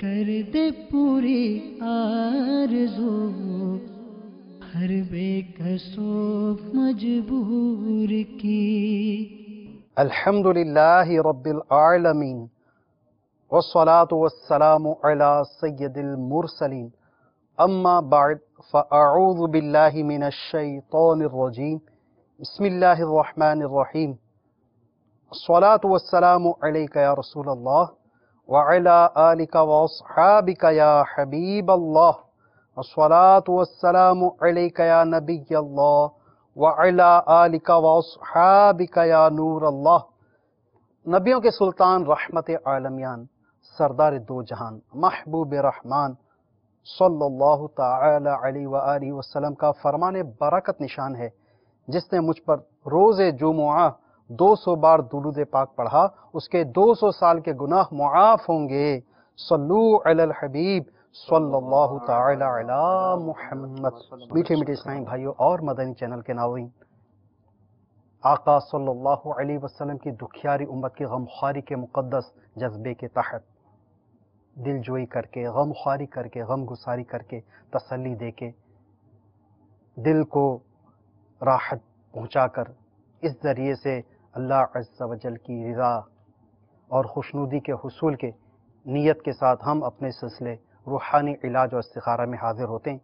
कर दे पूरी आरज़ू हर बेकसो मजबूर की। अल्हम्दुलिल्लाहि रब्बिल आलमीन वस्सलातु वस्सलामु अला सय्यदिल मुरसलीन अम्मा बअद फ़अऊज़ु बिल्लाहि मिनश शैतानिर रजीम बिस्मिल्लाहिर रहमानिर रहीम अस्सलातु वस्सलामु अलैका या रसूलल्लाह व अला आलिका व अस्हाबिका या हबीबल्लाह अस्सलातु वस्सलामु अलैका या नबियल्लाह व अला आलिका व अस्हाबिका या नूरल्लाह। नबियों के सुल्तान रहमत आलमियान सरदार दो जहान महबूब रहमान सल्लल्लाहु ताला अलैहि व आलिहि वसल्लम का फरमान बरकत निशान है, जिसने मुझ पर रोज़े जुमुआ 200 बार दुरूद पाक पढ़ा उसके 200 साल के गुनाह मुआफ़ होंगे। सल्लू अलल हबीब सल्लल्लाहु ताला अला मुहम्मद। मीठे मीठे इस्लामी भाइयों और मदनी चैनल के नाज़रीन, आका सल्लल्लाहु अलैहि वसल्लम की दुखियारी उम्मत की गमख्वारी के मुक़द्दस जज्बे के तहत दिलजोई करके, गमख्वारी करके, गम गुसारी करके, तसल्ली देके, दिल को राहत पहुँचाकर, इस ज़रिए से अल्लाह अज़्ज़ व जल की रिज़ा और खुशनुदी के हुसूल के नीयत के साथ हम अपने सिलसिले रूहानी इलाज और इस्तिखारा में हाज़िर होते हैं।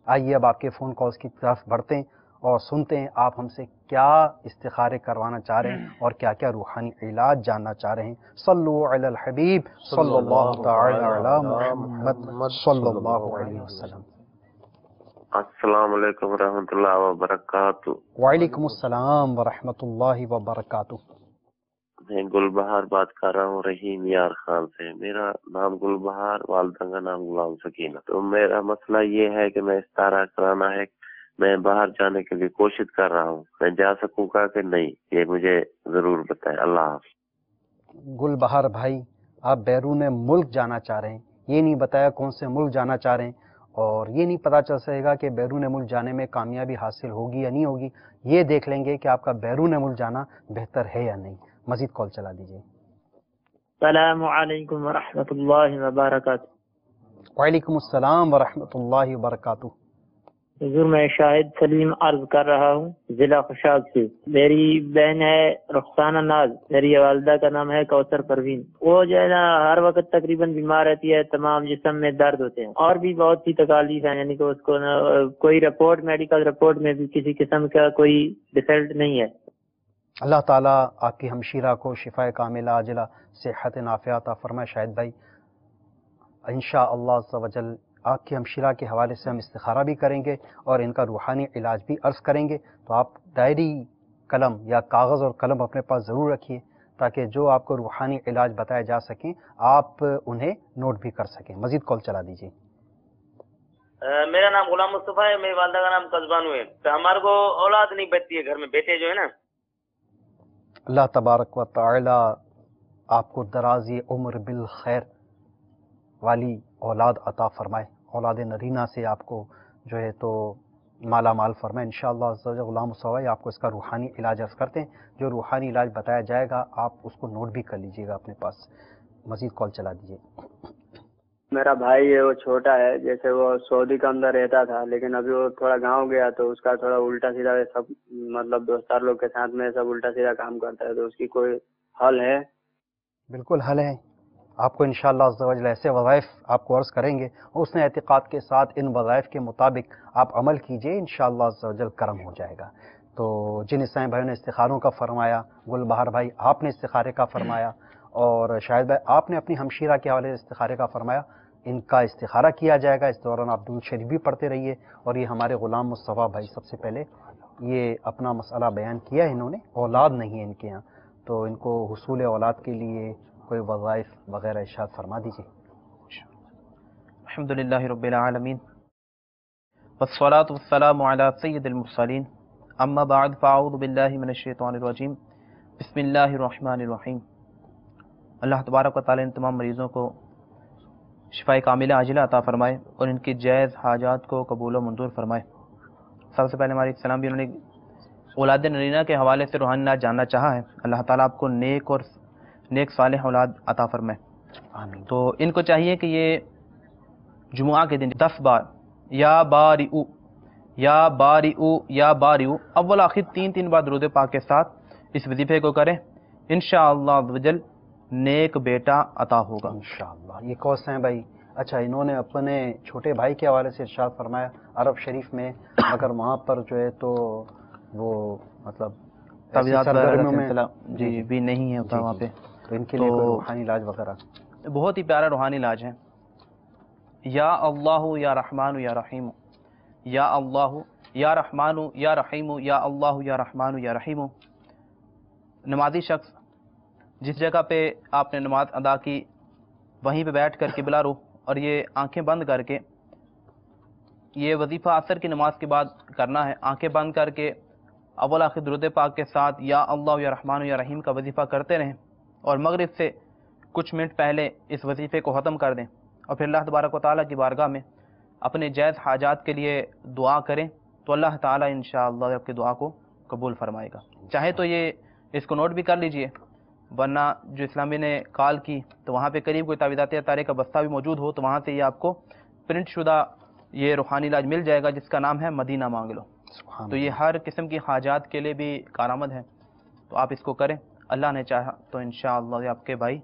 आइए अब आपके फ़ोन कॉल्स की तरफ बढ़ते हैं और सुनते हैं आप हमसे क्या इस्तिखारे करवाना चाह रहे हैं और क्या क्या रूहानी इलाज जानना चाह रहे हैं। सल्लु अलल हबीब सल्लल्लाहु तआला अला मुहम्मद सल्लल्लाहु अलैहि वसल्लम। अस्सलाम वालेकुम रहमतुल्लाहि व बरकातुहू। वालेकुम अस्सलाम व रहमतुल्लाहि व बरकातुहू। मैं गुलबहार बात कर रहा हूँ रहीम यार खान से। मेरा नाम गुलबहार, वालिदा का नाम गुलाम सकीना। तो मेरा मसला ये है कि मैं इस्तारा कराना है, मैं बाहर जाने के लिए कोशिश कर रहा हूँ, मैं जा सकूंगा कि नहीं, ये मुझे जरूर बताएं। अल्लाह हाफ़िज़। गुलबहार भाई, आप बैरून मुल्क जाना चाह रहे हैं, ये नहीं बताया कौन से मुल्क जाना चाह रहे हैं, और ये नहीं पता चल सकेगा कि बैरून मुल्क जाने में कामयाबी हासिल होगी या नहीं होगी। ये देख लेंगे कि आपका बैरून मुल्क जाना बेहतर है या नहीं। मजीद कॉल चला दीजिए। अस्सलामु अलैकुम व रहमतुल्लाहि व बरकातुहू। वालेकुम अस्सलाम व रहमतुल्लाहि व बरकातुहू। हुजूर, मैं शाहिद सलीम अर्ज कर रहा हूँ जिला खुशाब से। मेरी बहन है रुखसाना नाज, मेरी वालिदा का नाम है कौसर परवीन। वो जो है ना हर वक्त तकरीबन बीमार रहती है, तमाम जिस्म में दर्द होते हैं और भी बहुत सी तकालीफ है, यानी कि उसको ना कोई रिपोर्ट, मेडिकल रिपोर्ट में भी किसी किस्म का कोई रिजल्ट नहीं है। अल्लाह ताला आपकी हमशीरा को शिफा कामिला आजिला सेहत नाफ़िया अता फरमाए। शाहिद भाई, इंशाअल्लाह अज़्ज़ व जल आपकी हमशीरा के हवाले से हम इस्तिखारा भी करेंगे और इनका रूहानी इलाज भी अर्ज़ करेंगे। तो आप डायरी कलम या कागज़ और कलम अपने पास ज़रूर रखिए, ताकि जो आपको रूहानी इलाज बताए जा सकें आप उन्हें नोट भी कर सकें। मज़ीद कॉल चला दीजिए। मेरा नाम गुलाम मुस्तफ़ा है, मेरी वालिदा का नाम कज़बानू है। तो हमारे को औलाद नहीं बचती है घर में, बेटे जो है ना। अल्लाह तबारक व तआला आपको दराज़ी उम्र बिल खैर वाली औलाद अता फरमाए, औलाद नरीना से आपको जो है तो माला माल फरमाए इंशाअल्लाह अज़्ज़ व जल। गुलाम मुस्तफ़ा आपको इसका रूहानी इलाज अर्ज़ करते हैं। जो रूहानी इलाज बताया जाएगा आप उसको नोट भी कर लीजिएगा अपने पास। मज़ीद कॉल चला दीजिए। मेरा भाई है, वो छोटा है, जैसे वो सऊदी के अंदर रहता था, लेकिन अभी वो थोड़ा गांव गया तो उसका थोड़ा उल्टा सीधा सब, मतलब दोस्तार लोग के साथ में सब उल्टा सीधा काम करता है, तो उसकी कोई हल है? बिल्कुल हल है। आपको इंशाअल्लाह अज़्ज़ व जल ऐसे वज़ाइफ आपको अर्ज़ करेंगे, उसने एतिक़ाद के साथ इन वज़ाइफ के मुताबिक आप अमल कीजिए, इंशाअल्लाह अज़्ज़ व जल करम हो जाएगा। तो जिन इस्लामी भाइयों ने इस्तिखारों का फरमाया, गुलबहार भाई आपने इस्तिखारे का फरमाया, और शाहिद भाई आपने अपनी हमशीरा के हवाले से इस्तिखारे का फरमाया, इनका इस्तिखारा किया जाएगा। इस दौरान आप दुरूद शरीफ भी पढ़ते रहिए। और ये हमारे ग़ुलाम मुस्तफ़ा भाई सबसे पहले ये अपना मसला बयान किया है, इन्होंने औलाद नहीं है इनके यहाँ, तो इनको हुसूल औलाद के लिए कोई वज़ाइफ वग़ैरह इरशाद फरमा दीजिए। अल्हम्दुलिल्लाहि रब्बिल आलमीन वस्सलातु वस्सलामु अला सय्यिदिल मुरसलीन अम्मा बअद फ़अऊज़ु बिल्लाहि मिनश शैतानिर रजीम बिस्मिल्लाहिर रहमानिर रहीम। अल्लाह तबारक व तआला इन तमाम मरीज़ों को शिफाए कामिला आजिला अता फ़रमाए और इनकी जायज़ हाजात को कबूल व मंजूर फरमाए। सबसे पहले हमारे सलाम भी उन्होंने औलाद नरीना के हवाले से रूहानी इलाज जानना चाहा है। अल्लाह ताला आपको नेक और नेक सालेह औलाद अता फरमाए। آمین. تو ان کو چاہیے کہ یہ جمعہ کے دن 10 بار یا باریئو یا باریئو یا باریئو اول آخر 3 بار درود پاک کے ساتھ اس وظیفے کو کریں، انشاءاللہ عز و جل نیک بیٹا عطا ہوگا انشاءاللہ. یہ کون سے ہیں بھائی؟ اچھا، انہوں نے اپنے چھوٹے بھائی کے حوالے سے ارشاد فرمایا عرب شریف میں، مگر وہاں پر جو ہے تو وہ مطلب تعویذات وغیرہ کا سرگرمیوں میں سلسلہ جی بھی نہیں ہے ہوتا جی وہاں جی. پہ، تو ان کے لیے تو کوئی روحانی علاج وغیرہ؟ بہت ہی پیارا روحانی علاج ہے. یا اللہ یا رحمان یا رحیم، یا اللہ یا رحمان یا رحیم، یا اللہ یا رحمان یا رحیم. نمازی شخص جس جگہ پہ آپ نے نماز ادا کی وہیں پہ بیٹھ کر قبلہ رخ اور یہ آنکھیں بند کر کے یہ وظیفہ عصر کی نماز کے بعد کرنا ہے. آنکھیں بند کر کے اول آخر درود پاک کے ساتھ یا اللہ یا رحمان یا رحیم کا وظیفہ کرتے رہیں اور مغرب سے کچھ منٹ پہلے اس وظیفے کو ختم کر دیں اور پھر اللہ تبارک و تعالیٰ کی بارگاہ میں اپنے جائز حاجات کے لیے دعا کریں تو اللہ تعالیٰ انشاءاللہ آپ کی دعا کو قبول فرمائے گا. چاہے تو یہ اس کو نوٹ بھی کر لیجئے، ورنہ جو اسلامی نے کال کی تو وہاں پہ قریب کوئی تعویذات اتارے کا بستہ بھی موجود ہو تو وہاں سے یہ آپ کو پرنٹ شدہ یہ روحانی علاج مل جائے گا جس کا نام ہے مدینہ مانگ لو. تو یہ ہر قسم کی حاجات کے لیے بھی کارآمد ہے، تو آپ اس کو کریں. اللہ نے چاہا تو انشاءاللہ آپ کے بھائی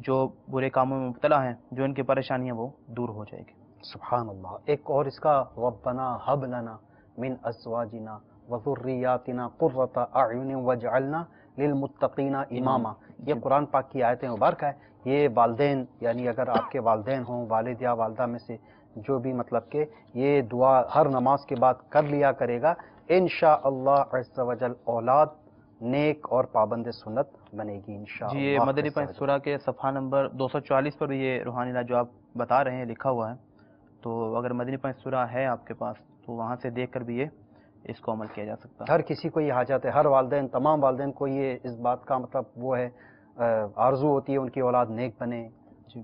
جو برے کاموں میں مبتلا ہیں، جو ان کی پریشانیاں وہ دور ہو جائے گی. سبحان اللہ. ایک اور اس کا ربنا حب لنا من ازواجنا وذریاتنا قرۃ اعین واجعلنا للمتقین اماما. یہ قرآن پاک کی آیت مبارکہ ہے. یہ والدین یعنی اگر آپ کے والدین ہوں، والد یا والدہ میں سے جو بھی مطلب کہ یہ دعا ہر نماز کے بعد کر لیا کرے گا، انشاءاللہ عز و جل اولاد نیک اور پابند سنت بنے گی انشاءاللہ. جی یہ مدنی پنج سورہ کے صفحہ نمبر 244 پر بھی یہ روحانی علاج جو آپ بتا رہے ہیں لکھا ہوا ہے، تو اگر مدنی پنج سورہ ہے آپ کے پاس تو وہاں سے دیکھ کر بھی یہ اس کو عمل کیا جا سکتا ہے. ہر کسی کو یہ حاجت ہے، ہر والدین، تمام والدین کو یہ اس بات کا مطلب وہ ہے آرزو ہوتی ہے ان کی اولاد نیک بنے، جی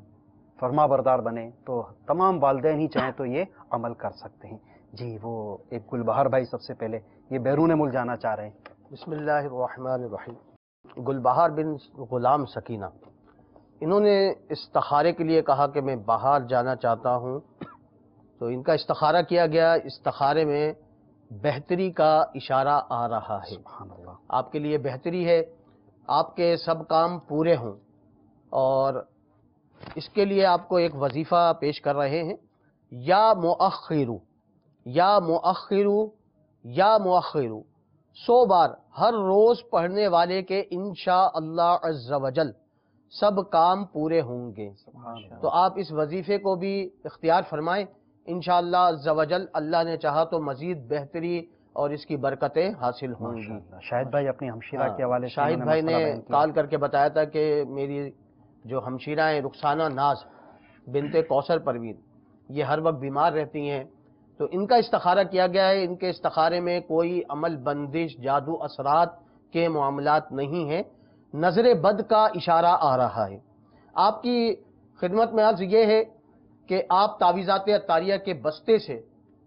فرما بردار بنے، تو تمام والدین ہی چاہیں تو یہ عمل کر سکتے ہیں. جی وہ ایک گلبہار بھائی سب سے پہلے یہ بیرون ملک جانا چاہ رہے ہیں. بسم اللہ الرحمن الرحیم. گلبہار بن غلام سکینہ، انہوں نے استخارے کے لیے کہا کہ میں باہر جانا چاہتا ہوں، تو ان کا استخارہ کیا گیا. استخارے میں بہتری کا اشارہ آ رہا ہے. سبحان اللہ. آپ کے لیے بہتری ہے، آپ کے سب کام پورے ہوں، اور اس کے لیے آپ کو ایک وظیفہ پیش کر رہے ہیں. یا مؤخرو یا مؤخرو یا مؤخرو 100 بار ہر روز پڑھنے والے کے انشاءاللہ عز و جل سب کام پورے ہوں گے. تو آپ اس وظیفے کو بھی اختیار فرمائیں، انشاءاللہ عز و جل اللہ نے چاہا تو مزید بہتری اور اس کی برکتیں حاصل ہوں گی. شاہد بھائی اپنی ہمشیرہ کے حوالے سے شاہد بھائی نے کال کر کے بتایا تھا کہ میری جو ہمشیرہ ہیں رخسانہ ناز بنت کوثر پروین، یہ ہر وقت بیمار رہتی ہیں، تو ان کا استخارہ کیا گیا ہے. ان کے استخارے میں کوئی عمل بندش جادو اثرات کے معاملات نہیں ہیں، نظر بد کا اشارہ آ رہا ہے. آپ کی خدمت میں عرض یہ ہے کہ آپ تعویذات عطاریہ کے بستے سے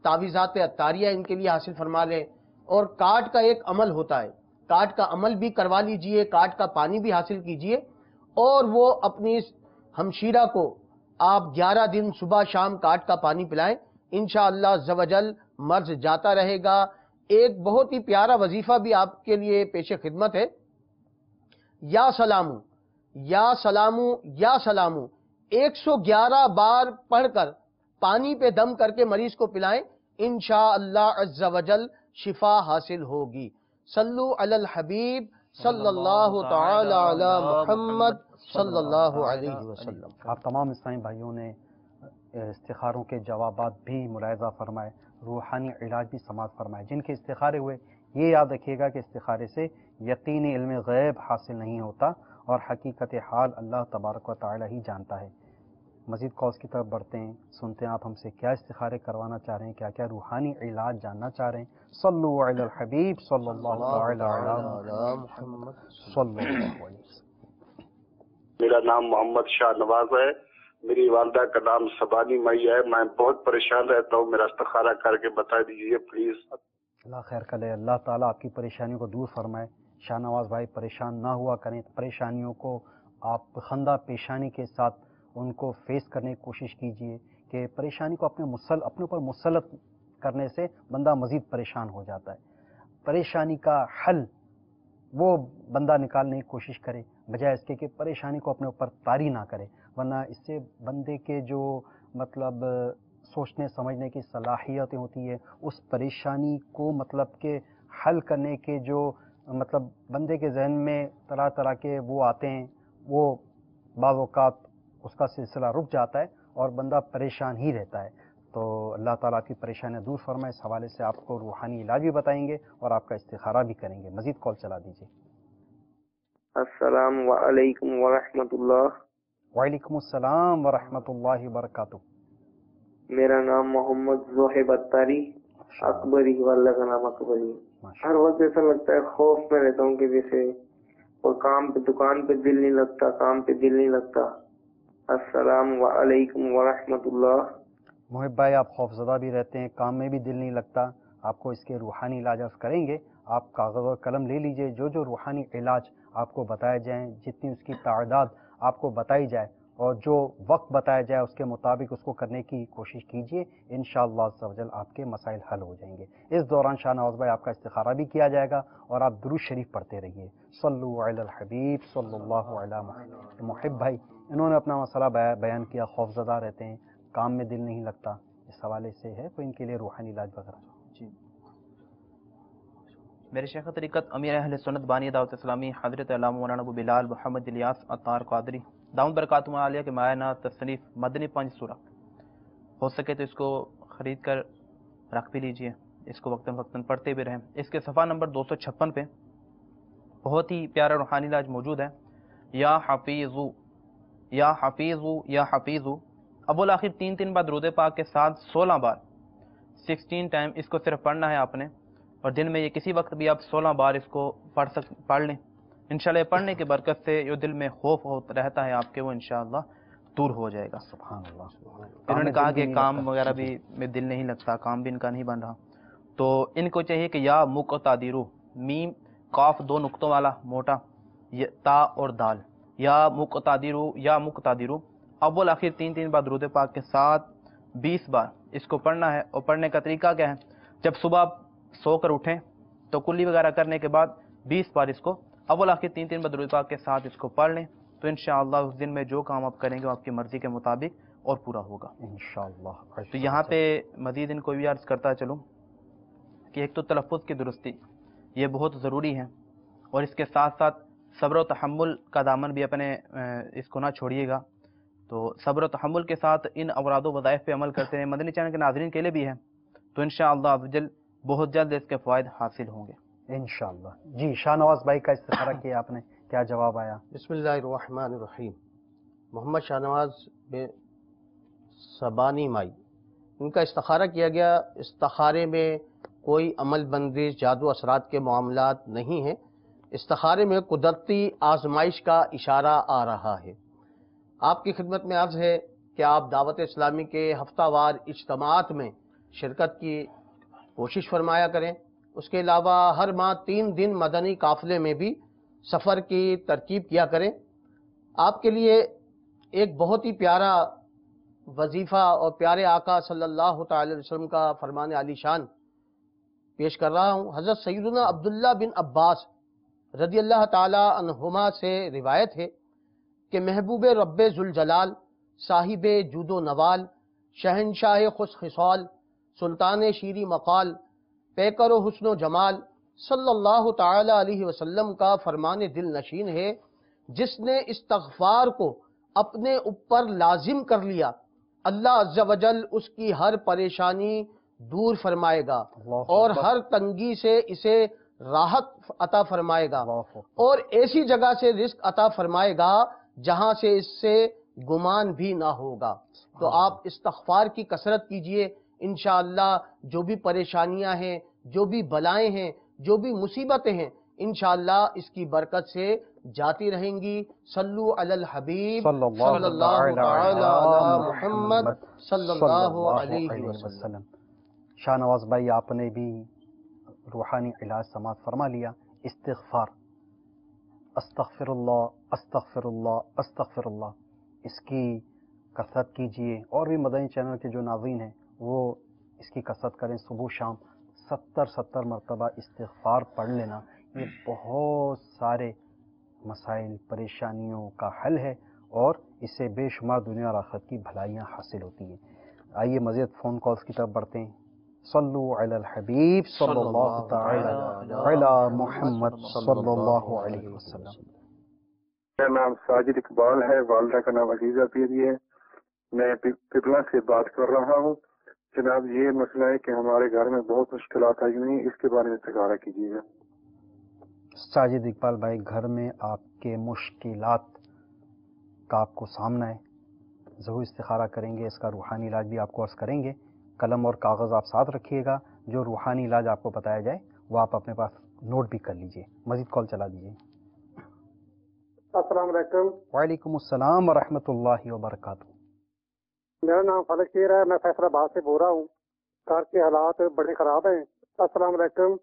تعویذات عطاریہ ان کے لیے حاصل فرما لیں، اور کاٹ کا ایک عمل ہوتا ہے، کاٹ کا عمل بھی کروا لیجئے، کاٹ کا پانی بھی حاصل کیجئے، اور وہ اپنی ہمشیرہ کو آپ 11 دن صبح شام کاٹ کا پانی پلائیں، انشاءاللہ عز و جل مرض جاتا رہے گا. ایک بہت ہی پیارا وظیفہ بھی آپ کے لیے پیش خدمت ہے. یا سلامو یا سلامو یا سلامو 111 بار پڑھ کر پانی پہ دم کر کے مریض کو پلائیں، انشاءاللہ عز و جل شفا حاصل ہوگی. صلو علی الحبیب صلی اللہ تعالی علی محمد صلی اللہ علیہ وسلم. آپ تمام اسلامی بھائیوں نے استخاروں کے جوابات بھی ملاحظہ فرمائے، روحانی علاج بھی سماعت فرمائے. جن کے استخارے ہوئے یہ یاد رکھیے گا کہ استخارے سے یقینی علم غیب حاصل نہیں ہوتا اور حقیقت حال اللہ تبارک و تعالی ہی جانتا ہے. مزید کالز کی طرف بڑھتے ہیں، سنتے ہیں آپ ہم سے کیا استخارے کروانا چاہ رہے ہیں، کیا کیا روحانی علاج جاننا چاہ رہے ہیں. صلو علی الحبیب صلی اللہ علی محمد صلی اللہ علیہ وسلم. میرا نام محمد شاہ نواز ہے، میری والدہ کا نام سبانی مئی ہے. میں بہت پریشان رہتا ہوں، میرا استخارہ کر کے بتا دیجیے پلیز. اللہ خیر کرے، اللہ تعالیٰ آپ کی پریشانیوں کو دور فرمائے. شاہ نواز بھائی پریشان نہ ہوا کریں، پریشانیوں کو आप खंदा पेशानी के साथ उनको फेस करने की कोशिश कीजिए कि परेशानी को अपने ऊपर मुसलत करने से बंदा मज़ीद परेशान हो जाता है। परेशानी का हल वो बंदा निकालने की कोशिश करे, बजाय इसके कि परेशानी को अपने ऊपर तारी ना करे, वरना इससे बंदे के जो मतलब सोचने समझने की सलाहियतें होती है, उस परेशानी को मतलब के हल करने के जो मतलब बंदे के जहन में तरह तरह के वो आते हैं, वो बाज़ औक़ात उसका सिलसिला रुक जाता है और बंदा परेशान ही रहता है। तो अल्लाह ताला आपकी परेशानियाँ दूर फरमाए। इस हवाले से आपको रूहानी इलाज भी बताएंगे और आपका इस्तिखारा भी करेंगे। मज़ीद कॉल चला दीजिए। अस्सलाम वालेकुम वरहमतुल्लाह। वालेकुम अस्सलाम वरहमतुल्लाहि वबरकातुहू। मेरा नाम मोहम्मद ज़ोहेब अत्तारी, अकबरी वाला का नाम अकबरी। हर वक्त ऐसा लगता है खौफ में रहता हूँ कि जैसे, और काम पे दुकान पे दिल नहीं लगता, काम पे दिल नहीं लगता। अस्सलाम वालेकुम वरहमतुल्लाह। मोहिब भाई, आप खौफजदा भी रहते हैं, काम में भी दिल नहीं लगता। आपको इसके रूहानी इलाज करेंगे। आप कागज़ और कलम ले लीजिए, जो जो रूहानी इलाज आपको बताए जाएँ, जितनी उसकी तादाद आपको बताई जाए और जो वक्त बताया जाए उसके मुताबिक उसको करने की कोशिश कीजिए। इंशाअल्लाह अज़्ज़वजल आपके मसाइल हल हो जाएंगे। इस दौरान शाहनवाज़ भाई आपका इस्तिखारा भी किया जाएगा और आप दुरूद शरीफ पढ़ते रहिए। सल्लु अलल हबीब सल्लल्लाहु अलैहि वसल्लम। मुहिब भाई, इन्होंने अपना मसला बयान किया, खौफज़दा रहते हैं, काम में दिल नहीं लगता, इस हवाले से है कोई इनके लिए रूहानी इलाज वगैरह? जी, मेरे शेख तरीक़त अमीर अहले सुन्नत बानी दावत इस्लामी हज़रत अल्लामा मौलाना अबू बिलाल मोहम्मद इलियास अत्तार क़ादरी दाऊद बरकातुहु आलिया के मायना तसनीफ़ मदनी 5 सूरा, हो सके तो इसको ख़रीद कर रख भी लीजिए, इसको वक्तन वक्तन पढ़ते भी रहें। इसके सफ़ा नंबर 256 पे बहुत ही प्यारा रूहानी इलाज मौजूद है। या हफ़ीज़ु या हफ़ीज़ु या हफ़ीज़ु, अव्वल आखिर 3 बार दुरूद पाक के साथ 16 बार 16 टाइम इसको सिर्फ पढ़ना है आपने, और दिन में ये किसी वक्त भी आप 16 बार इसको पढ़ लें। इंशाअल्लाह पढ़ने के बरकत से जो दिल में खौफ रहता है आपके, वो इंशाअल्लाह दूर हो जाएगा। सुभान अल्लाह। इन्होंने कहा कि काम वगैरह भी में दिल नहीं लगता, काम भी इनका नहीं बन रहा, तो इनको चाहिए कि या मुक़तादिरु, मीम काफ 2 नुक्तों वाला मोटा, ता और दाल, या मुक़तादिरु अव्वल आखिर 3 बार दुरूद पाक के साथ 20 बार इसको पढ़ना है। और पढ़ने का तरीका क्या है? जब सुबह सोकर उठें तो कुल्ली वगैरह करने के बाद 20 बार इसको अव्वल आखिर 3 बार दुरूद पाक के साथ इसको पढ़ लें, तो इंशाअल्लाह उस दिन में जो काम आप करेंगे वो आपकी मर्ज़ी के मुताबिक और पूरा होगा इंशाअल्लाह। तो यहाँ पे मज़ीद इनको भी अर्ज़ करता चलूँ कि एक तो तलफ़्फ़ुज़ की दुरुस्ती ये बहुत ज़रूरी है, और इसके साथ साथ सब्र व तहम्मुल का दामन भी अपने इसको ना छोड़िएगा। तो सब्र व तहम्मुल के साथ इन अवराद व वज़ाइफ पे अमल करते हैं, मदनी चैनल के नाज़रीन के लिए भी है, तो इंशाअल्लाह बहुत जल्द इसके फ़वाइद हासिल होंगे इंशाअल्लाह। जी, शाहनवाज़ भाई का इस्तिखारा किया आपने, क्या जवाब आया? बिस्मिल्लाहिर्रहमानिर्रहीम। मोहम्मद शाहनवाज़ बिन सबानी माई, इनका इस्तिखारा किया गया। इस्तिखारे में कोई अमल बंदिश, जादू असरात के मामलात नहीं है। इस्तिखारे में कुदरती आजमाइश का इशारा आ रहा है। आपकी खिदमत में अर्ज़ है कि आप दावत इस्लामी के हफ्तावार इज्तिमात में शिरकत की कोशिश फरमाया करें। उसके अलावा हर माह 3 दिन मदनी काफ़िले में भी सफ़र की तरकीब किया करें। आपके लिए एक बहुत ही प्यारा वजीफ़ा और प्यारे आका सल्लल्लाहु अलैहि वसल्लम का फरमान आलीशान पेश कर रहा हूँ। हज़रत सैयदना अब्दुल्ला बिन अब्बास रज़ियल्लाहु ताला अन्हुमा से रिवायत है कि महबूब रब्बे ज़ुल जलाल, साहिबे जूदो नवाल, शहनशाह खुश खिसाल, सुल्तान शीरी मकाल, पैकर हुस्न जमाल सल्लल्लाहु ताला अलैहि वसल्लम का फरमान दिल नशीन है, जिसने इस्तग़फ़ार को अपने ऊपर लाजिम कर लिया, अल्लाह अज़्ज़ा वजल उसकी हर परेशानी दूर फरमाएगा और हर तंगी से इसे राहत अता फरमाएगा और ऐसी जगह से रिस्क अता फरमाएगा जहां से इससे गुमान भी ना होगा। तो आप इस्तग़फ़ार की कसरत कीजिए, इंशाअल्लाह जो भी परेशानियां हैं, जो भी बलाएं हैं, जो भी मुसीबतें हैं, इंशाअल्लाह इसकी बरकत से जाती रहेंगी। सल्लु अलल हबीब सल्लल्लाहु तआला अला मुहम्मद सल्लल्लाहु अलैहि वसल्लम। शाहनवाज़ भाई, आपने भी रूहानी इलाज समाअत फरमा लिया। इस्तिग़फ़ार अस्तगफिरुल्लाह अस्तगफिरुल्लाह अस्तगफिरुल्लाह, इसकी कसरत कीजिए। और भी मदनी चैनल के जो नाज़रीन हैं वो इसकी कसरत करें, सुबह शाम 70 मरतबा इस्तिग़फ़ार पढ़ लेना। ये बहुत सारे मसाइल परेशानियों का हल है और इससे बेशुमार दुनिया और आखिरत की भलाइयाँ हासिल होती हैं। आइए मज़ीद फ़ोन कॉल्स की तरफ बढ़ते हैं। सल्लु अलल हबीब सल्लल्लाहु तआला अला मुहम्मद सल्लल्लाहु अलैहि वसल्लम। मेरा नाम साजिद इकबाल है, वालिदा का नाम अजीजा पीरी है। मैं पिपला से बात कर रहा हूँ। जनाब ये मसला है कि हमारे घर में बहुत मुश्किलात आई हुई हैं, इसके बारे में इस्तिखारा कीजिएगा। साजिद इकबाल भाई, घर में आपके मुश्किलात का आपको सामना है, ज़रूर इस्तिखारा करेंगे। इसका रूहानी इलाज भी आपको अर्ज़ करेंगे। कलम और कागज़ आप साथ रखिएगा, जो रूहानी इलाज आपको बताया जाए वो आप अपने पास नोट भी कर लीजिए। मज़ीद कॉल चला दीजिए। अस्सलाम वालेकुम। वालेकुम अस्सलाम व रहमतुल्लाहि व बरकातुहू। मेरा नाम फलक शेर है, मैं फैसलाबाद से बोल रहा हूँ। घर के हालात बड़े ख़राब हैं। अस्सलाम वालेकुम।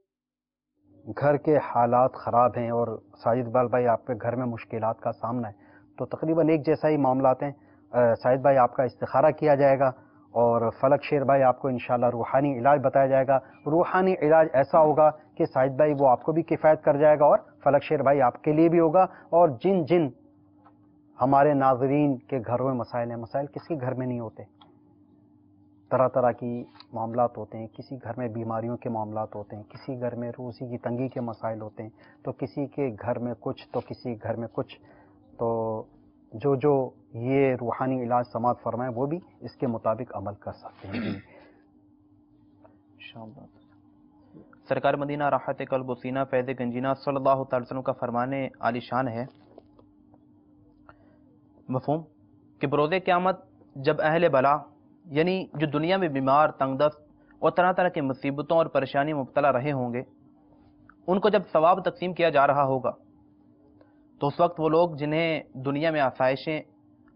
घर के हालात ख़राब हैं और साजिद इकबाल भाई आपके घर में मुश्किलात का सामना है, तो तकरीबन एक जैसा ही मामलात हैं। साजिद भाई आपका इस्तिखारा किया जाएगा और फलक शेर भाई आपको इंशाल्लाह रूहानी इलाज बताया जाएगा। रूहानी इलाज ऐसा होगा कि साजिद भाई वो आपको भी किफ़ायत कर जाएगा और फलक शेर भाई आपके लिए भी होगा। और जिन जिन हमारे नाज़रीन के घरों में मसाइल हैं, मसाइल किसी घर में नहीं होते, तरह तरह की मामलात होते हैं। किसी घर में बीमारियों के मामलात होते हैं, किसी घर में रोज़ी की तंगी के मसाइल होते हैं, तो किसी के घर में कुछ तो किसी घर में कुछ। तो जो जो ये रूहानी इलाज समात फरमाए वो भी इसके मुताबिक अमल कर सकते हैं। सरकार मदीना राहत कल्ब व सीना फैज़ गंजीना सल्लल्लाहु अलैहि वसल्लम का फरमाने आलिशान है, मफ़हूम कि बरोज़े क़यामत जब अहले बला यानी जो दुनिया में बीमार, तंगदस्त और तरह तरह की मुसीबतों और परेशानी में मुब्तला रहे होंगे, उनको जब सवाब तकसीम किया जा रहा होगा तो उस वक्त वो लोग जिन्हें दुनिया में आसाइशें,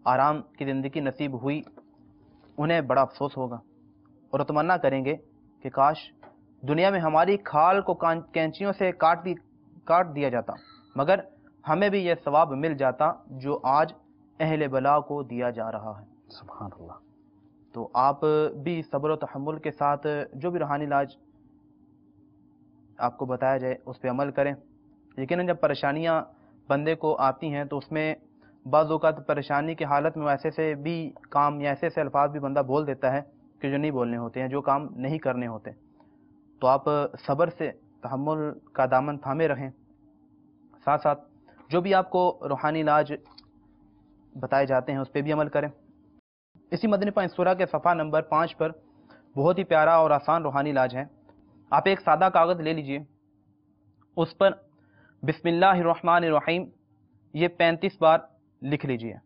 आराम की ज़िंदगी नसीब हुई, उन्हें बड़ा अफसोस होगा और तमन्ना करेंगे कि काश दुनिया में हमारी खाल को कैंचियों से काट दिया जाता, मगर हमें भी यह सवाब मिल जाता जो आज अहले बला को दिया जा रहा है। सुभान अल्लाह। तो आप भी सब्र और तहम्मुल के साथ जो भी रूहानी इलाज आपको बताया जाए उस पर अमल करें। लेकिन जब परेशानियां बंदे को आती हैं तो उसमें बाज़ औक़ात परेशानी की हालत में ऐसे से भी काम या ऐसे अल्फाज भी बंदा बोल देता है कि जो नहीं बोलने होते हैं, जो काम नहीं करने होते। तो आप सब्र से तहम्मुल का दामन थामे रहें, साथ साथ जो भी आपको रूहानी इलाज बताए जाते हैं उस पर भी अमल करें। इसी मदनी पाक सूरा के सफ़ा नंबर 5 पर बहुत ही प्यारा और आसान रूहानी इलाज है। आप एक सादा कागज़ ले लीजिए, उस पर बिस्मिल्लाहिर्रहमानिर्रहीम ये 35 बार लिख लीजिए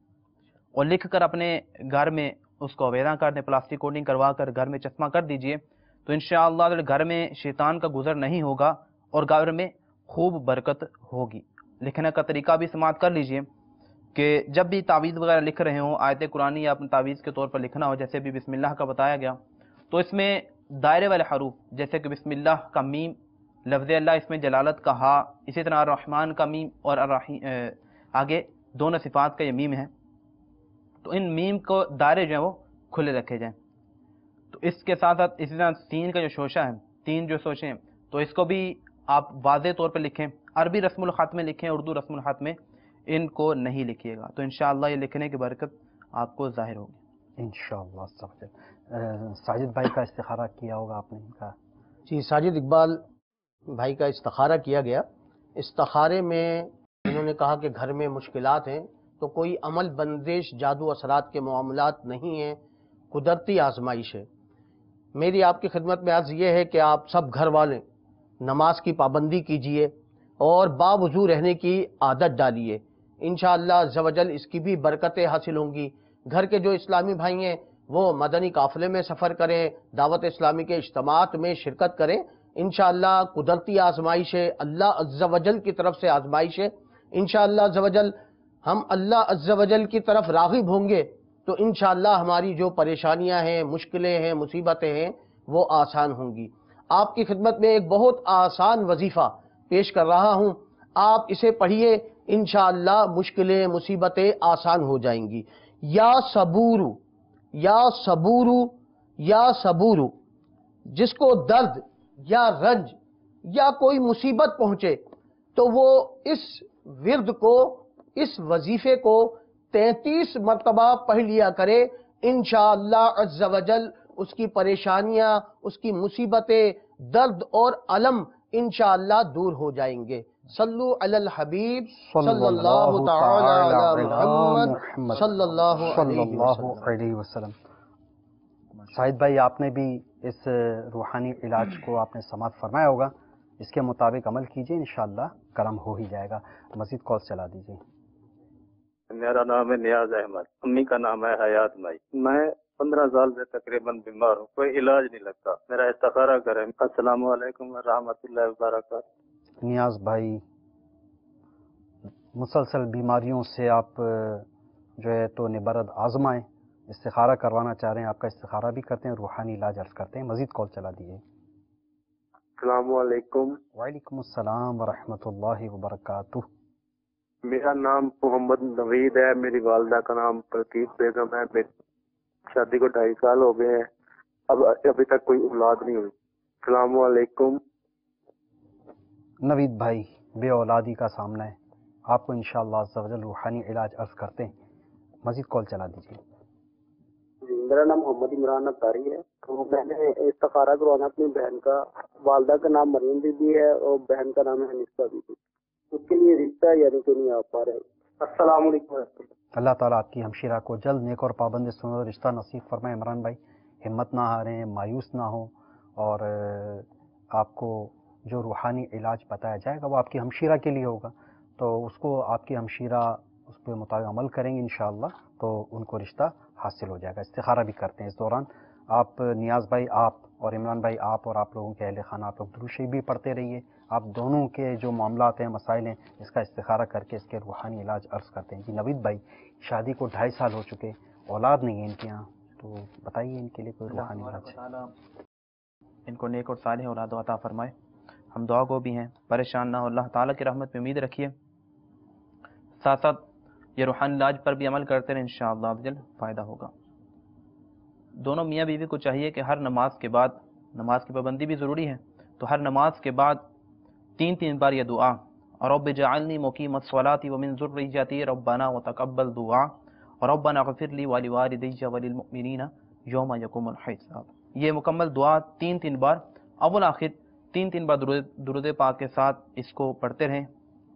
और लिख कर अपने घर में उसको अवेदा कर दें, प्लास्टिक कोटिंग करवा कर घर में चश्मा कर दीजिए। तो इंशाअल्लाह घर में शैतान का गुजर नहीं होगा और घर में खूब बरकत होगी। लिखने का तरीका भी समाप्त कर लीजिए कि जब भी तावीज़ वगैरह लिख रहे हों, आयत कुरानी या अपने तावीज़ के तौर पर लिखना हो, जैसे भी बिस्मिल्लाह का बताया गया, तो इसमें दायरे वाले हरूफ जैसे कि बिस्मिल्लाह का मीम, लफ्ज़ अल्लाह इसमें जलालत का हा, इसी तरह रहमान का मीम और आगे दोनों सिफात का ये मीम है, तो इन मीम को दायरे जो है वो खुले रखे जाएँ। तो इसके साथ साथ इसी तरह तीन का जो शोशा है, तीन जो शोशे हैं, तो इसको भी आप वाज़े तौर पर लिखें। अरबी रस्मुल ख़त में लिखें, उर्दू रस्मुल ख़त में इनको नहीं लिखिएगा। तो इंशाअल्लाह ये लिखने की बरकत आपको ज़ाहिर होगी इंशाअल्लाह। साजिद भाई का इस्तिखारा किया होगा आपने इनका? जी, साजिद इकबाल भाई का इस्तिखारा किया गया। इस्तिखारे में इन्होंने कहा कि घर में मुश्किलात हैं, तो कोई अमल, बंदिश, जादू असरात के मामलात नहीं हैं, कुदरती आजमाइश है। मेरी आपकी खिदमत में अर्ज़ ये है कि आप सब घर वाले नमाज की पाबंदी कीजिए और बावजू रहने की आदत डालिए। इंशाअल्लाह अज़्ज़वजल इसकी भी बरकतें हासिल होंगी। घर के जो इस्लामी भाई हैं वो मदनी काफ़िले में सफ़र करें, दावत इस्लामी के इज्तिमात में शिरकत करें। इंशाअल्लाह कुदरती आजमाइश है, अल्लाह अज़्ज़वजल की तरफ से आजमाइश है। इंशाअल्लाह अज़्ज़वजल हम अल्लाह अज़्ज़वजल की तरफ राग़िब होंगे तो इंशाअल्लाह हमारी जो परेशानियां हैं, मुश्किलें हैं, मुसीबतें हैं, वो आसान होंगी। आपकी खिदमत में एक बहुत आसान वजीफ़ा पेश कर रहा हूँ, आप इसे पढ़िए। انشاءاللہ مشکلیں مصیبتیں آسان ہو جائیں گی۔ یا صبورو، یا صبورو، یا صبورو، جس کو درد یا رنج یا کوئی مصیبت پہنچے تو وہ اس ورد کو، اس وظیفے کو 33 مرتبہ پڑھ لیا کرے، انشاءاللہ عز و جل اس کی پریشانیاں، اس کی مصیبتیں، درد اور علم انشاءاللہ دور ہو جائیں گے۔ صلو علی الحبیب صلی اللہ تعالی علی محمد صلی اللہ علیہ وسلم۔ شاہد بھائی، آپ نے بھی اس روحانی علاج کو آپ نے سماعت فرمایا ہوگا، اس کے مطابق عمل کیجئے، انشاءاللہ کرم ہو ہی جائے گا۔ مزید کال چلا دیجئے۔ میرا نام ہے نیاز احمد، امی کا نام ہے حیات مائی۔ میں 15 سال سے تقریباً بیمار ہوں، کوئی علاج نہیں لگتا، میرا استخارہ کریں۔ السلام علیکم ورحمۃ اللہ وبرکاتہ۔ نیاز بھائی، مسلسل بیماریوں سے آپ جو ہے تو نبرد آزمائیں، استخارہ کروانا چاہ رہے ہیں، آپ کا استخارہ بھی کرتے ہیں، روحانی علاج عرض کرتے ہیں۔ مزید کال چلا دیجیے۔ السلام علیکم۔ وعلیکم السلام ورحمۃ اللہ وبرکاتہ۔ میرا نام محمد نوید ہے، میری والدہ کا نام پرتیپ بیگم ہے، میری شادی کو 2.5 سال ہو گئے ہیں، ابھی تک کوئی اولاد نہیں ہوئی۔ السلام علیکم۔ نوید بھائی، بے اولادی کا سامنا ہے، آپ کو انشاءاللہ عز و جل روحانی علاج عرض کرتے ہیں۔ مزید کال چلا دیجیے۔ میرا نام محمد عمران اطاری ہے، تو میں نے استخارہ کروانا اپنی بہن کا، والدہ کا نام مریم بی بی ہے اور بہن کا نام ہے نسبہ بی بی، اس کے لیے رشتہ یعنی کہ نہیں آ پا رہے۔ السلام علیکم۔ اللہ تعالیٰ آپ کی ہمشیرہ کو جلد نیک اور پابند سنت رشتہ نصیب فرمائے۔ عمران بھائی، ہمت نہ ہاریں، مایوس نہ ہوں، اور آپ کو جو روحانی علاج بتایا جائے گا وہ آپ کی ہمشیرہ کے لیے ہوگا، تو اس کو آپ کی ہمشیرہ اس پہ مطابق عمل کریں گے انشاءاللہ، تو ان کو رشتہ حاصل ہو جائے گا۔ استخارہ بھی کرتے ہیں اس دوران آپ، نیاز بھائی آپ اور عمران بھائی آپ اور آپ لوگوں کے اہل خانہ، آپ لوگ درود شریف بھی پڑھتے رہیے۔ آپ دونوں کے جو معاملات ہیں، مسائل ہیں، اس کا استخارہ کر کے اس کے روحانی علاج عرض کرتے ہیں۔ جی نوید بھائی، شادی کو 2.5 سال ہو چکے، اولاد نہیں ہے ان کے یہاں، تو بتائیے ان کے لیے کوئی روحانی علاج۔ ان کو نیک اور صالح اولاد عطا فرمائے۔ ہم دعا گو بھی ہیں، پریشان نہ ہو، اللہ تعالیٰ کی رحمت پہ امید رکھیے، ساتھ ساتھ یہ روحانی علاج پر بھی عمل کرتے رہیں، انشاءاللہ جل فائدہ ہوگا۔ دونوں میاں بیوی کو چاہیے کہ ہر نماز کے بعد، نماز کی پابندی بھی ضروری ہے، تو ہر نماز کے بعد 3 بار یہ دعا، رب اجعلنی مقیم الصلاۃ ومن ذریتی ربنا وتقبل دعا ربنا اغفر لی ولوالدی وللمؤمنین یوم یقوم الحساب۔ یہ مکمل دعا 3 بار اول آخر 3 بار درود پاک کے ساتھ اس کو پڑھتے رہیں،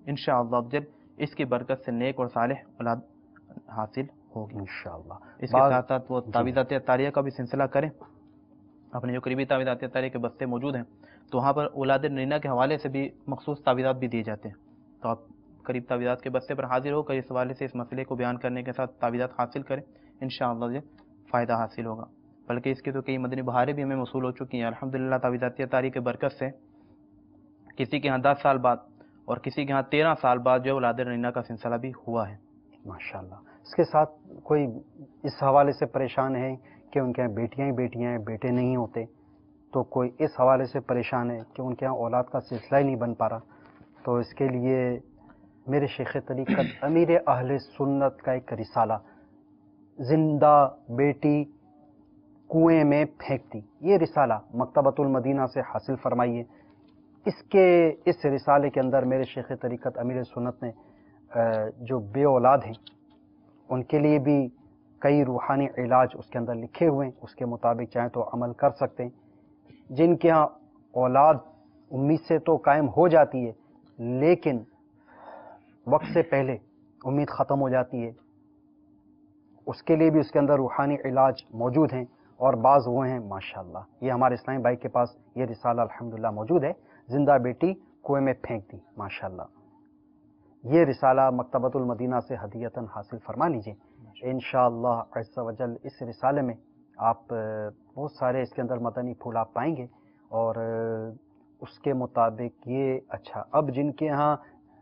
انشاءاللہ جل اس کی برکت سے نیک اور صالح اولاد حاصل ہوگی انشاءاللہ۔ اس کے ساتھ ساتھ وہ تعویذات اطاریہ کا بھی سلسلہ کریں، اپنے جو قریبی تعویذات اطاریہ کے بستے موجود ہیں، تو وہاں پر اولاد نرینا کے حوالے سے بھی مخصوص تعویذات بھی دیے جاتے ہیں، تو آپ قریب تعویذات کے بستے پر حاضر ہو کر اس حوالے سے اس مسئلے کو بیان کرنے کے ساتھ تعویذات حاصل کریں، انشاءاللہ یہ فائدہ حاصل ہوگا۔ بلکہ اس کی تو کئی مدنی بہاریں بھی ہمیں موصول ہو چکی ہیں الحمدللہ تعویذات اطاریہ کے برکت سے۔ کسی کے ہاں 10 سال بعد اور کسی کے ہاں 13 سال بعد جو اولاد نرینا کا سلسلہ بھی ہوا ہے ماشاءاللہ۔ اس کے ساتھ کوئی اس حوالے سے پریشان ہے کہ ان کے یہاں بیٹیاں ہی بیٹیاں ہیں، بیٹے نہیں ہوتے، تو کوئی اس حوالے سے پریشان ہے کہ ان کے یہاں اولاد کا سلسلہ ہی نہیں بن پا رہا، تو اس کے لیے میرے شیخ طریقت امیر اہل سنت کا ایک رسالہ، زندہ بیٹی کنویں میں پھینکتی، یہ رسالہ مکتبۃ المدینہ سے حاصل فرمائیے۔ اس رسالے کے اندر میرے شیخ طریقت امیر سنت نے جو بے اولاد ہیں ان کے لیے بھی کئی روحانی علاج اس کے اندر لکھے ہوئے ہیں، اس کے مطابق چاہیں تو عمل کر سکتے ہیں۔ جن کے ہاں اولاد امید سے تو قائم ہو جاتی ہے لیکن وقت سے پہلے امید ختم ہو جاتی ہے، اس کے لیے بھی اس کے اندر روحانی علاج موجود ہیں، اور بعض وہ ہیں ماشاءاللہ، یہ ہمارے اسلامی بھائی کے پاس یہ رسالہ الحمدللہ موجود ہے، زندہ بیٹی کنویں میں پھینک دی، ماشاءاللہ۔ یہ رسالہ مکتبۃ المدینہ سے ہدیتاً حاصل فرما لیجئے انشاءاللہ عز و جل۔ اس رسالے میں آپ بہت سارے اس کے اندر مدنی پھول آپ پائیں گے، اور اس کے مطابق یہ اچھا، اب جن کے ہاں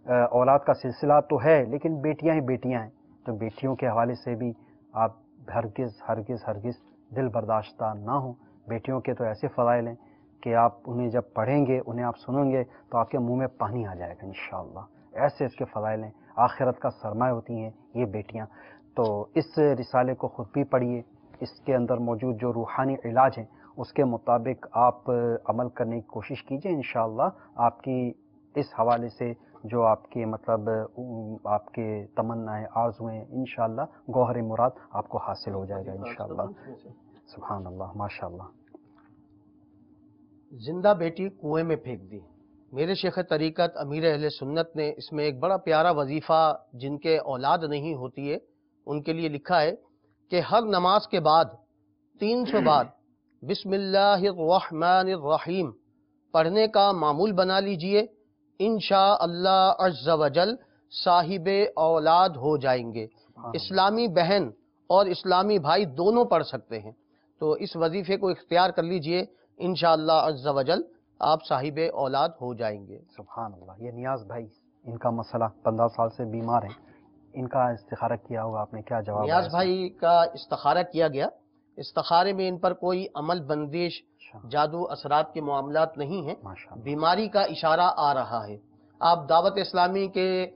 اولاد کا سلسلہ تو ہے لیکن بیٹیاں ہی بیٹیاں ہیں، تو بیٹیوں کے حوالے سے بھی آپ ہرگز ہرگز ہرگز دل برداشتہ نہ ہوں۔ بیٹیوں کے تو ایسے فضائل ہیں کہ آپ انہیں جب پڑھیں گے، انہیں آپ سنیں گے تو آپ کے منہ میں پانی آ جائے گا انشاءاللہ، ایسے اس کے فضائل ہیں۔ آخرت کا سرمایہ ہوتی ہیں یہ بیٹیاں. تو اس رسالے کو خود بھی پڑھیے، اس کے اندر موجود جو روحانی علاج ہیں اس کے مطابق آپ عمل کرنے کی کوشش کیجئے. انشاءاللہ آپ کی اس حوالے سے جو آپ کے مطلب آپ کے تمنائیں آرزویں انشاءاللہ گوہر مراد آپ کو حاصل ہو جائے گا انشاءاللہ. سبحان اللہ، ماشاءاللہ. زندہ بیٹی کنویں میں پھینک دی. میرے شیخ طریقت امیر اہل سنت نے اس میں ایک بڑا پیارا وظیفہ جن کے اولاد نہیں ہوتی ہے ان کے لیے لکھا ہے کہ ہر نماز کے بعد 300 بار بسم اللہ الرحمن الرحیم پڑھنے کا معمول بنا لیجئے. انشاءاللہ عز و جل صاحب اولاد ہو جائیں گے. اسلامی بہن اور اسلامی بھائی دونوں پڑھ سکتے ہیں، تو اس وظیفے کو اختیار کر لیجئے. انشاءاللہ عز و جل آپ صاحب اولاد ہو جائیں گے. سبحان اللہ. یہ نیاز بھائی، ان کا مسئلہ 15 سال سے بیمار ہیں، ان کا استخارہ کیا ہوگا آپ نے، کیا جواب؟ نیاز بھائی کا استخارہ کیا گیا. استخارے میں ان پر کوئی عمل بندش، جادو اثرات کے معاملات نہیں ہیں، بیماری کا اشارہ آ رہا ہے. آپ دعوت اسلامی کے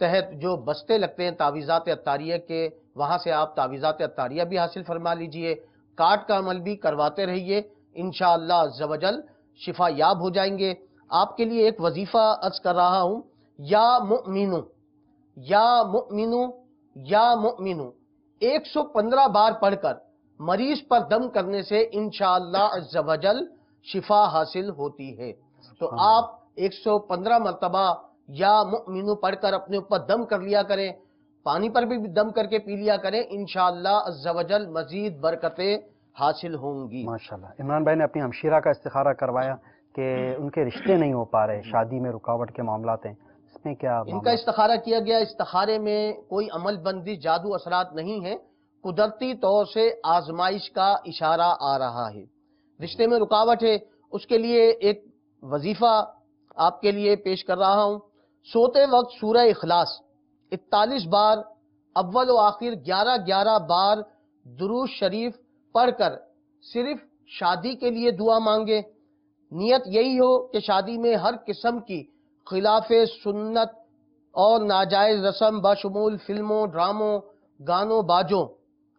تحت جو بستے لگتے ہیں تعویذات عطاریہ کے، وہاں سے آپ تعویذات عطاریہ بھی حاصل فرما لیجئے، کارڈ کا عمل بھی کرواتے رہیے. انشاءاللہ عز و جل شفا یاب ہو جائیں گے. آپ کے لیے ایک وظیفہ عرض کر رہا ہوں. یا مؤمنو یا مؤمنو یا مؤمنو 115 بار پڑھ کر مریض پر دم کرنے سے انشاءاللہ عز و جل شفا حاصل ہوتی ہے. تو آپ 115 مرتبہ یا مؤمنو پڑھ کر اپنے اوپر دم کر لیا کریں، پانی پر بھی دم کر کے پی لیا کریں. انشاءاللہ عز و جل مزید برکتیں حاصل ہوں گی. ماشاءاللہ. عمران بھائی نے اپنی ہمشیرہ کا استخارہ کروایا کہ ان کے رشتے نہیں ہو پا رہے، شادی میں رکاوٹ کے معاملات ہیں، اس میں کیا ان کا استخارہ کیا گیا. استخارے میں کوئی عمل بندی جادو اثرات نہیں ہے، قدرتی طور سے آزمائش کا اشارہ آ رہا ہے. رشتے میں رکاوٹ ہے، اس کے لیے ایک وظیفہ آپ کے لیے پیش کر رہا ہوں. سوتے وقت سورہ اخلاص 41 بار اول و آخر 11 بار درود شریف پڑھ کر صرف شادی کے لیے دعا مانگے. نیت یہی ہو کہ شادی میں ہر قسم کی خلاف سنت اور ناجائز رسم بشمول فلموں، ڈراموں، گانوں باجوں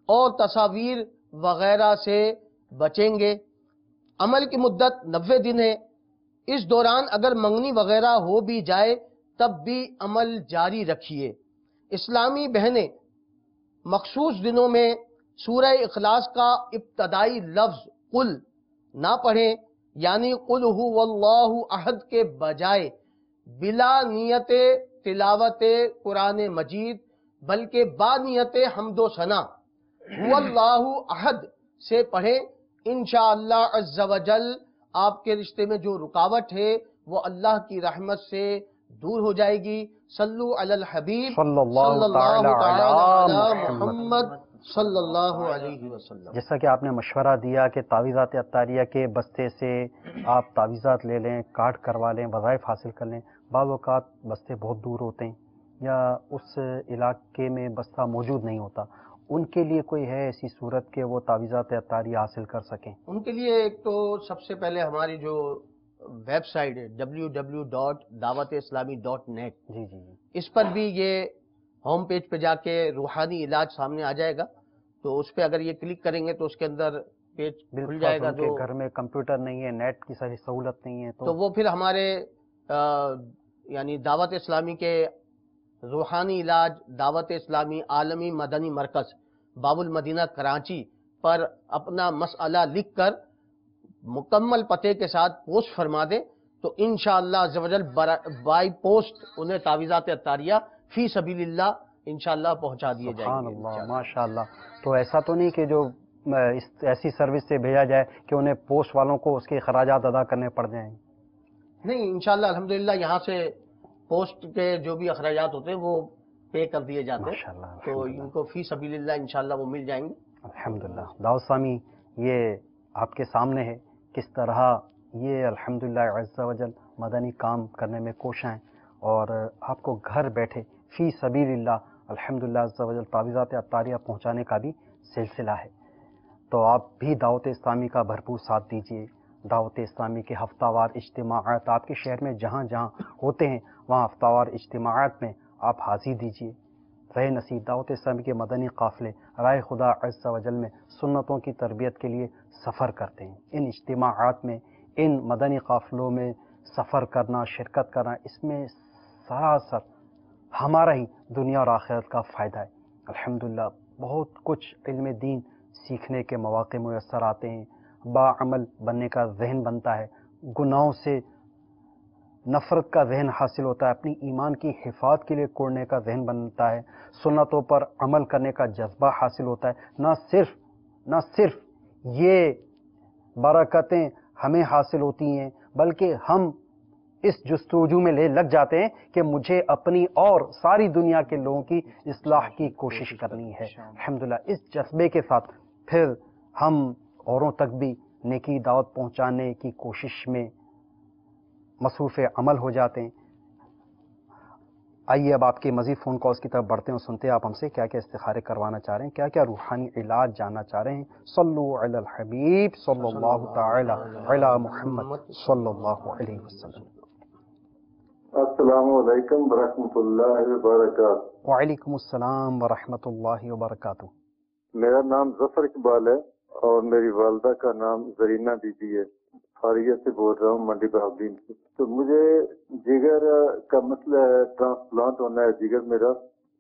اور تصاویر وغیرہ سے بچیں گے. عمل کی مدت 90 دن ہے. اس دوران اگر منگنی وغیرہ ہو بھی جائے تب بھی عمل جاری رکھیے. اسلامی بہنیں مخصوص دنوں میں سورہ اخلاص کا ابتدائی لفظ قل نہ پڑھیں، یعنی قل هو اللہ احد کے بجائے بلا نیت تلاوت قرآن مجید بلکہ با نیت حمد و ثنا هو اللہ احد سے پڑھیں. انشاءاللہ عز و جل آپ کے رشتے میں جو رکاوٹ ہے وہ اللہ کی رحمت سے دور ہو جائے گی. صلو علی الحبیب صلی اللہ تعالی علی محمد صلی اللہ علیہ وسلم. جیسا کہ آپ نے مشورہ دیا کہ تعویذات عطاریہ کے بستے سے آپ تعویذات لے لیں، کارڈ کروا لیں، وظائف حاصل کر لیں. بعض اوقات بستے بہت دور ہوتے ہیں یا اس علاقے میں بستہ موجود نہیں ہوتا، ان کے لیے کوئی ہے ایسی صورت کہ وہ تعویذات عطاریہ حاصل کر سکیں؟ ان کے لیے ایک تو سب سے پہلے ہماری جو ویب سائٹ ہے www.dawateislami.net، جی، اس پر بھی یہ ہوم پیج پہ جا کے روحانی علاج سامنے آ جائے گا. تو اس پہ اگر یہ کلک کریں گے تو اس کے اندر پیج کھل جائے گا. جو گھر میں کمپیوٹر نہیں ہے، نیٹ کی ساری سہولت نہیں ہے تو وہ پھر ہمارے یعنی دعوت اسلامی کے روحانی علاج دعوت اسلامی عالمی مدنی مرکز باب المدینہ کراچی پر اپنا مسئلہ لکھ کر مکمل پتے کے ساتھ پوسٹ فرما دیں تو انشاءاللہ عز و جل بائی پوسٹ انہیں تعویذات عطاریہ فی سبیل اللہ انشاءاللہ پہنچا دیے جائیں گے. سبحان اللہ، ماشاءاللہ. تو ایسا تو نہیں کہ جو ایسی سروس سے بھیجا جائے کہ انہیں پوسٹ والوں کو اس کے اخراجات ادا کرنے پڑ جائیں؟ نہیں، انشاءاللہ الحمدللہ یہاں سے پوسٹ کے جو بھی اخراجات ہوتے ہیں وہ پے کر دیے جاتے ہیں، تو ان کو فی سبیل اللہ انشاءاللہ وہ مل جائیں گے. الحمدللہ. دعوت اسلامی یہ آپ کے سامنے ہے کس طرح یہ الحمدللہ عز و جل مدنی کام کرنے میں کوشاں ہیں، اور آپ کو گھر بیٹھے فی سبیل اللہ الحمدللہ عز و جل تعویذات عطاریہ پہنچانے کا بھی سلسلہ ہے. تو آپ بھی دعوت اسلامی کا بھرپور ساتھ دیجیے. دعوت اسلامی کے ہفتہ وار اجتماعات آپ کے شہر میں جہاں جہاں ہوتے ہیں وہاں ہفتہ وار اجتماعات میں आप हाजिर दीजिए। रहे नसीब दावत इस्लामी के मदनी काफ़िले राय खुदा अज़्ज़ व जल में सुन्नतों की तरबियत के लिए सफ़र करते हैं। इन इज्तिमाआत में, इन मदनी काफ़िलों में सफ़र करना, शिरकत करना, इसमें सरासर हमारा ही दुनिया और आखिरत का फ़ायदा है। अल्हम्दुलिल्लाह बहुत कुछ इल्म दीन सीखने के मौक़े मुयस्सर आते हैं, बाअमल बनने का ज़हन बनता है, गुनाहों से नफ़रत का ज़हन हासिल होता है, अपनी ईमान की हिफाज़त के लिए कोड़ने का ज़हन बनता है, सुन्नतों पर अमल करने का जज्बा हासिल होता है। न सिर्फ ये बरकतें हमें हासिल होती हैं, बल्कि हम इस जस्तुजू में लग जाते हैं कि मुझे अपनी और सारी दुनिया के लोगों की इस्लाह की कोशिश करनी है। अल्हम्दुलिल्लाह इस जज्बे के साथ फिर हम औरों तक भी नेकी दावत पहुंचाने की कोशिश में मसरूफ़ अमल हो जाते हैं। आइए अब आपके मज़ीद फ़ोन कॉल्स की तरफ बढ़ते हैं और सुनते हैं आप हमसे क्या क्या इस्तिखारे करवाना चाह रहे हैं, क्या क्या रूहानी इलाज जानना चाह रहे हैं। सल्लु अलल हबीब सल्लल्लाहु तआला अला मुहम्मद सल्लल्लाहु अलैहि वसल्लम। अस्सलामु अलैकुम वरहमतुल्लाहि वबरकातुहू। वालेकुम अस्सलाम वरहमतुल्लाहि वबरकातुहू। मेरा नाम जफर इकबाल है और मेरी वालदा का नाम जरीना बीबी है। फारिया से बोल रहा हूँ, मंडी बहाउद्दीन से। तो मुझे जिगर का मसला है, ट्रांसप्लांट होना है जिगर मेरा।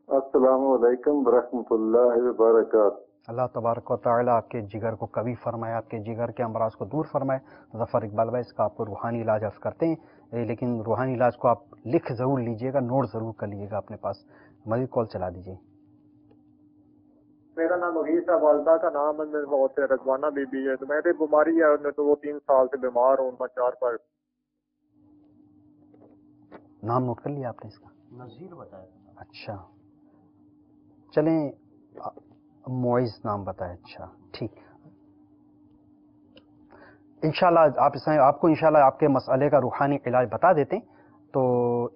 अस्सलामु अलैकुम वरहमतुल्लाहि वबरकातुहू। अल्लाह तबारक व तआला आपके जिगर को कभी फरमाए, आपके जिगर के अमराज को दूर फरमाए। ज़फ़र इकबाल भाई, इसका आपको रूहानी इलाज अर्ज़ करते हैं, लेकिन रूहानी इलाज को आप लिख ज़रूर लीजिएगा, नोट ज़रूर कर लीजिएगा अपने पास। मज़ीद कॉल चला दीजिए। मेरा नाम अगीस है, वालदा का नाम है रजवाना बीबी है। तो मेरी बीमारी है, तो वो 3 साल से बीमार हूँ। चार पर नाम नोट कर लिया आपने इसका? नज़ीर बताया। अच्छा, चलें मुइज़ नाम बताया। अच्छा ठीक, इंशाल्लाह आपको इंशाल्लाह आपके मसले का रूहानी इलाज बता देते हैं। तो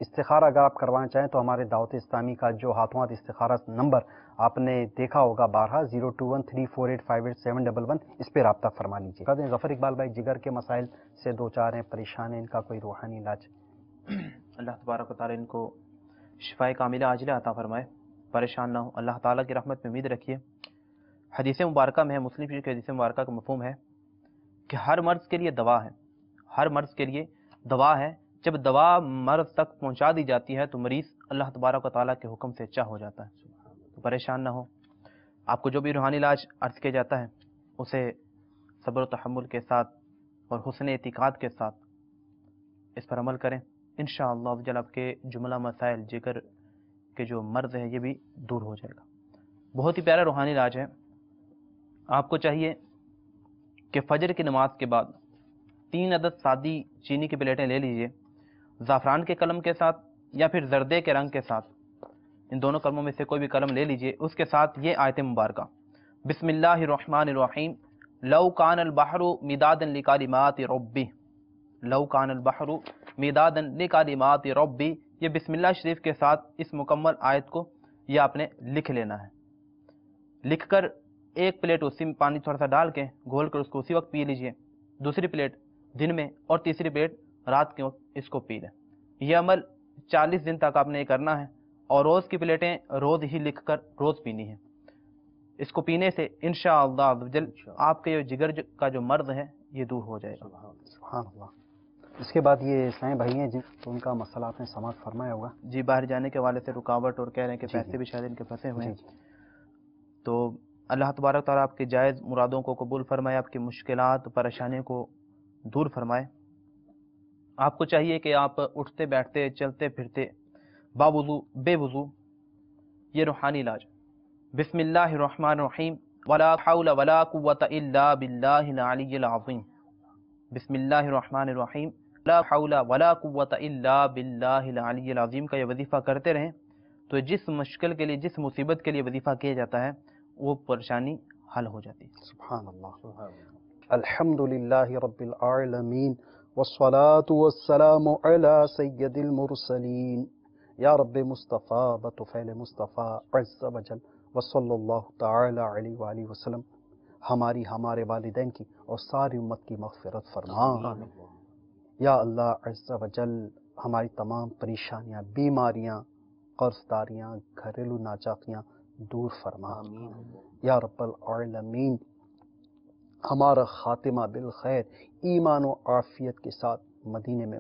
इस्तिखारा अगर आप करवाना चाहें तो हमारे दावत इस्लामी का जो हाथों हाथ इस्तिखारा नंबर आपने देखा होगा 12 0213485871, इस पर रब्ता फरमा लीजिए। कहते हैं ज़फ़र इकबाल भाई जिगर के मसाइल से दो चार हैं, परेशान हैं, इनका कोई रूहानी इलाज? अल्लाह तबारक व तआला इनको शिफाए कामिला आजिला अता फरमाए, परेशान ना हो, अल्लाह ताला की रहमत में उम्मीद रखिए। हदीस मुबारक में है, मुस्लिम शरीफ की हदीस मुबारक का मफ़हूम है कि हर मर्ज़ के लिए दवा है, हर मर्ज़ के लिए दवा है। जब दवा मर्ज़ तक पहुंचा दी जाती है तो मरीज़ अल्लाह तबारक व तआला के हुक्म से अच्छा हो जाता है। तो परेशान ना हो, आपको जो भी रूहानी इलाज अर्ज़ किया जाता है उसे सब्र व तहम्मुल के साथ और हुस्न एतिकाद के साथ इस पर अमल करें। इंशाअल्लाह जल आपके जुमला मसाइल जिगर के जो मर्ज़ है ये भी दूर हो जाएगा। बहुत ही प्यारा रूहानी इलाज है। आपको चाहिए कि फजर की नमाज के बाद 3 अदद सादी चीनी की प्लेटें ले लीजिए, ज़ाफ़रान के कलम के साथ या फिर जर्दे के रंग के साथ, इन दोनों कलमों में से कोई भी कलम ले लीजिए। उसके साथ ये आयत मुबारका, बिस्मिल्लाहिर्रहमानिर्रहीम, लौ कानल बहरु मिदादन लिकालिमाति रब्बी, लौ कानल बहरु मिदादन लिकालिमाति रब्बी। ये बिस्मिल्लाह शरीफ के साथ इस मुकम्मल आयत को ये आपने लिख लेना है। लिखकर एक प्लेट उसी में पानी थोड़ा सा डाल के घोल कर उसको उसी वक्त पी लीजिए, दूसरी प्लेट दिन में और तीसरी प्लेट रात के वक्त इसको पी लें। यह अमल 40 दिन तक आपने ये करना है और रोज़ की प्लेटें रोज़ ही लिखकर रोज़ पीनी है। इसको पीने से इंशाअल्लाह जल आपके जिगर का जो मर्ज़ है ये दूर हो जाएगा। सुभान अल्लाह। इसके बाद ये साईं भाई हैं तो उनका मसला आपने समाप्त फरमाया होगा जी, बाहर जाने के वाले से रुकावट और कह रहे हैं कि पैसे भी शायद इनके फंसे हुए हैं। तो अल्लाह तबारक तआला आपके जायज़ मुरादों को कबूल फरमाए, आपकी मुश्किलात परेशानियों को दूर फरमाए। आपको चाहिए कि आप उठते बैठते चलते फिरते बावुज़ू बेवुज़ू ये रूहानी इलाज, बिस्मिल्लाहिर्रहमानिर्रहीम, वला हौला वला कुव्वता इल्ला बिल्लाहिल अलिय्यिल अज़ीम, बिस्मिल्लाहिर्रहमानिर्रहीम, ला हौला वला कुव्वता इल्ला बिल्लाहिल अलिय्यिल अज़ीम का ये वजीफ़ा करते रहें तो जिस मुश्किल के लिए, जिस मुसीबत के लिए वजीफ़ा किया जाता है वो परेशानी हल हो जाती है। सुभान अल्लाह। अल्हम्दुलिल्लाहि रब्बिल आलमीन वस्सलातु वस्सलामु अला सय्यदिल मुरसलीन या रब्बे मुस्तफ़ा बतुफ़ैल मुस्तफ़ा अज़्ज़ वजल वसल्लल्लाहु तआला अलैहि व आलिहि वसल्लम। हमारी, हमारे वालिदैन की और सारी उम्मत की मग़फ़िरत फरमा। या अल्लाह अज़्ज़ वजल, हमारी तमाम परेशानियाँ, बीमारियाँ قرضداریاں گھریلو ناچاکیاں دور فرما یا رب العالمین ہمارا خاتمہ بالخیر ایمان و عافیت کے ساتھ مدینے میں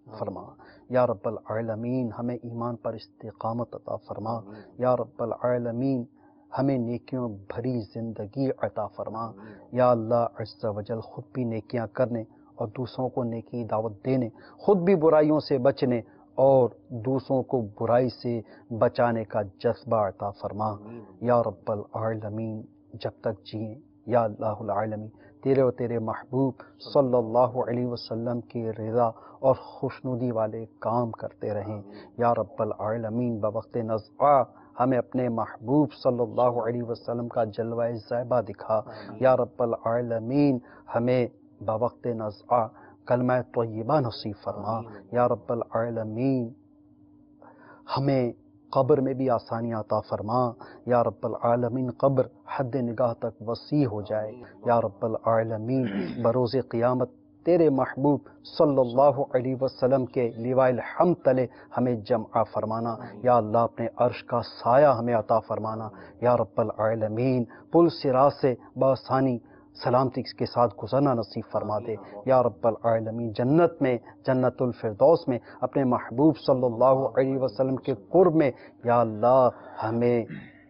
فرما یا رب العالمین ہمیں ایمان پر استقامت عطا فرما یا رب العالمین ہمیں نیکیوں بھری زندگی عطا فرما یا اللہ عز و جل خود بھی نیکیاں کرنے اور دوسروں کو نیکی دعوت دینے خود بھی برائیوں سے بچنے اور دوسروں کو برائی سے بچانے کا جذبہ عطا فرما یا رب العالمین جب تک جئیں یا اللہ العالمین تیرے اور تیرے محبوب صلی اللہ علیہ وسلم کی رضا اور خوشنودی والے کام کرتے رہیں یا رب العالمین بوقت نزعہ ہمیں اپنے محبوب صلی اللہ علیہ وسلم کا جلوہ زیبہ دکھا یا رب العالمین ہمیں بوقت نزعہ کلمہ طیبہ نصیب فرما یا رب العالمین ہمیں قبر میں بھی آسانی عطا فرما یا رب العالمین قبر حد نگاہ تک وسیع ہو جائے یا رب العالمین بروز قیامت تیرے محبوب صلی اللہ علیہ وسلم کے لیوائے الحمد تلے ہمیں جمع فرمانا یا اللہ اپنے عرش کا سایہ ہمیں عطا فرمانا یا رب العالمین پل صراط سے بآسانی سلامتی کے ساتھ گزرنا نصیب فرما دے یا رب العالمین جنت میں جنت الفردوس میں اپنے محبوب صلی اللہ علیہ وسلم کے قرب میں یا اللہ ہمیں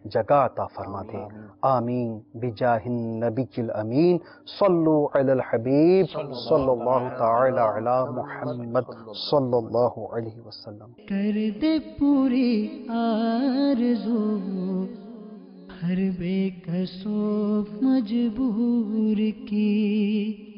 جگہ عطا فرما دے آمین بجاہ النبی الامین صلو علی الحبیب صلی اللہ تعالی علی محمد صلی اللہ علیہ وسلم کر دے پوری آرزو ہر بے کسو مجبور کی